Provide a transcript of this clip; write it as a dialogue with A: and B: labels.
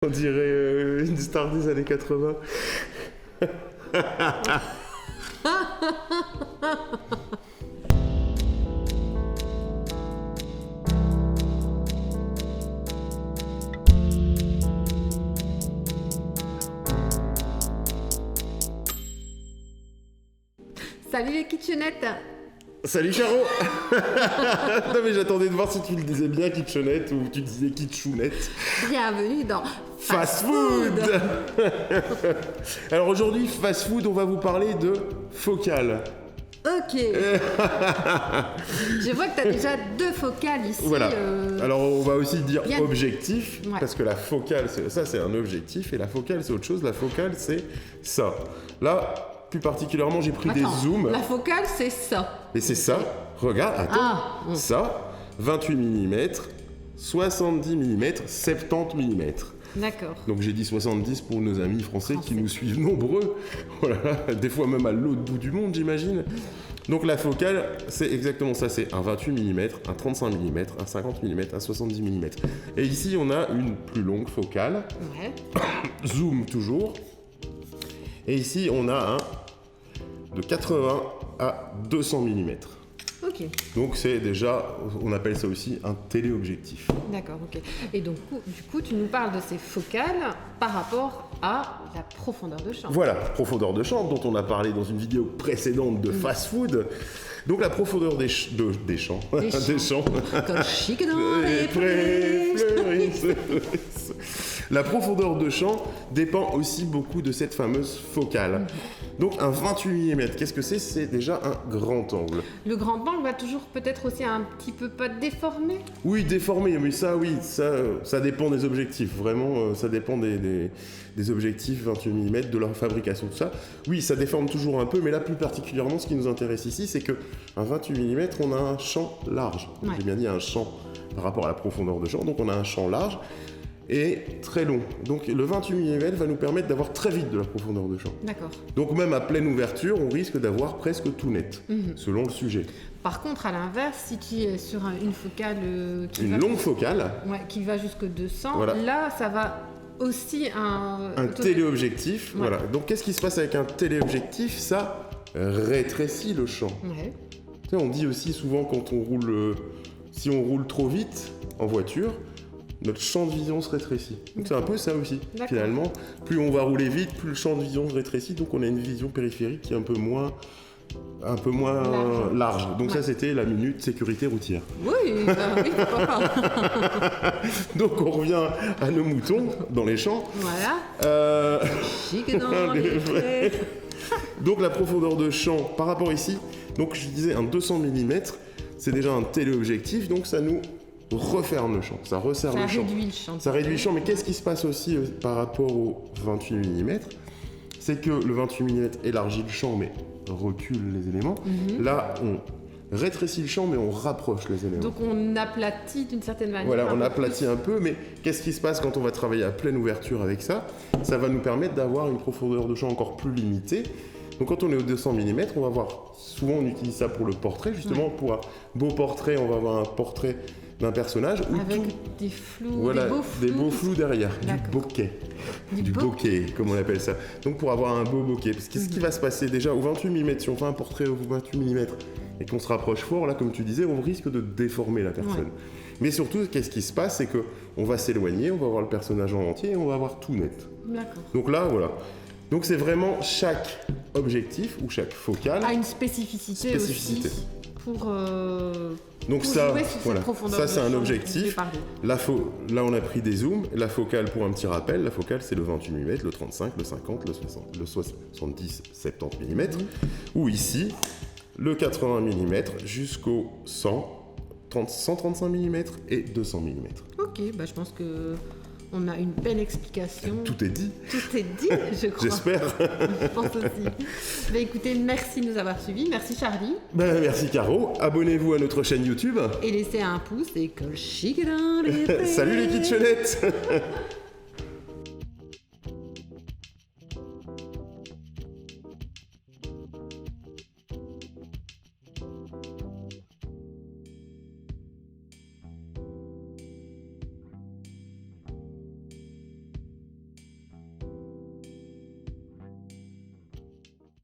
A: On dirait une star des années 80.
B: Salut les kitchenettes.
A: Salut Charo. Non mais j'attendais de voir si tu le disais bien kitchenette ou tu disais kitchounette.
B: Bienvenue dans
A: Fast Food. Alors aujourd'hui, Fast Food, on va vous parler de focale.
B: Ok. Je vois que tu as déjà deux focales ici.
A: Voilà. Alors on va aussi dire
B: bien...
A: objectif,
B: ouais.
A: parce que la focale, c'est un objectif, et la focale c'est autre chose. La focale c'est ça. Là, plus particulièrement, j'ai pris des zooms.
B: La focale c'est ça.
A: Et c'est ça. Regarde, attends. Ça, 28 mm, 70 mm, 70 mm.
B: D'accord.
A: Donc j'ai dit 70 pour nos amis français qui nous suivent nombreux. Voilà, des fois même à l'autre bout du monde, j'imagine. Donc la focale, c'est exactement ça. C'est un 28 mm, un 35 mm, un 50 mm, un 70 mm. Et ici, on a une plus longue focale.
B: Ouais.
A: Zoom toujours. Et ici, on a un de 80 à 200 mm.
B: Ok.
A: Donc c'est déjà, on appelle ça aussi un téléobjectif.
B: D'accord, ok. Et donc, du coup, tu nous parles de ces focales par rapport à la profondeur de champ.
A: Voilà, profondeur de champ dont on a parlé dans une vidéo précédente de Fast Food. Donc la profondeur des champs. Des champs.
B: Comme chic dans les prés.
A: La profondeur de champ dépend aussi beaucoup de cette fameuse focale. Donc un 28 mm, qu'est-ce que c'est ? C'est déjà un grand angle. Le
B: grand angle va toujours peut-être aussi un petit peu pas déformé ?
A: Oui, déformé, mais ça dépend des objectifs. Vraiment, ça dépend des objectifs 28 mm, de leur fabrication, tout ça. Oui, ça déforme toujours un peu, mais là plus particulièrement, ce qui nous intéresse ici, c'est qu'un 28 mm, on a un champ large. Ouais. J'ai bien dit un champ par rapport à la profondeur de champ, donc on a un champ large et très long. Donc le 28 mm va nous permettre d'avoir très vite de la profondeur de champ.
B: D'accord.
A: Donc même à pleine ouverture, on risque d'avoir presque tout net, selon le sujet.
B: Par contre, à l'inverse, si tu es sur une focale
A: longue focale,
B: qui va jusqu'à 200,
A: voilà. Là,
B: ça va aussi un
A: téléobjectif. Ouais. Voilà. Donc qu'est-ce qui se passe avec un téléobjectif ? Ça rétrécit le champ.
B: Ouais.
A: Tu sais, on dit aussi souvent quand on roule, si on roule trop vite en voiture, notre champ de vision se rétrécit. Donc c'est un peu ça aussi. Finalement, plus on va rouler vite, plus le champ de vision se rétrécit, donc on a une vision périphérique qui est un peu moins large. Donc ça, c'était la minute sécurité routière.
B: Oui, pourquoi pas.
A: Donc on revient à nos moutons dans les champs.
B: Voilà. Chic dans les prés.
A: Donc la profondeur de champ par rapport ici, donc je disais un 200 mm, c'est déjà un téléobjectif, donc ça nous referme le champ, ça resserre le champ.
B: Ça réduit le champ.
A: Ça réduit le champ, mais qu'est-ce qui se passe aussi par rapport au 28 mm ? C'est que le 28 mm élargit le champ, mais recule les éléments. Là, on rétrécit le champ, mais on rapproche les éléments.
B: Donc on aplatit d'une certaine manière.
A: Voilà, on aplatit un peu, mais qu'est-ce qui se passe quand on va travailler à pleine ouverture avec ça ? Ça va nous permettre d'avoir une profondeur de champ encore plus limitée. Donc quand on est au 200 mm, on va voir, souvent on utilise ça pour le portrait, justement, pour un beau portrait, on va avoir un portrait d'un personnage
B: avec des flous,
A: voilà, des beaux flous derrière, du bokeh, comme on appelle ça. Donc pour avoir un beau bokeh, parce que qu'est-ce qui va se passer déjà au 28 mm, si on fait un portrait au 28 mm et qu'on se rapproche fort, là comme tu disais, on risque de déformer la personne. Mais surtout, qu'est-ce qui se passe, c'est que on va s'éloigner, on va voir le personnage en entier et on va avoir tout net.
B: D'accord.
A: Donc là, voilà. Donc c'est vraiment chaque objectif ou chaque focale
B: a une spécificité. Aussi pour
A: donc
B: pour
A: ça,
B: voilà.
A: Ça c'est un objectif. Là on a pris des zooms. La focale, pour un petit rappel, la focale c'est le 28 mm, le 35, le 50, le 60, le 70, 70 mm. Ou ici, le 80 mm jusqu'au 135 mm et 200 mm.
B: Ok, je pense que on a une belle explication.
A: Tout est dit.
B: Tout est dit, je crois.
A: J'espère.
B: Je pense aussi. Écoutez, merci de nous avoir suivis. Merci Charlie.
A: Merci Caro. Abonnez-vous à notre chaîne YouTube.
B: Et laissez un pouce et que chic dans les prés.
A: Salut les kitchenettes.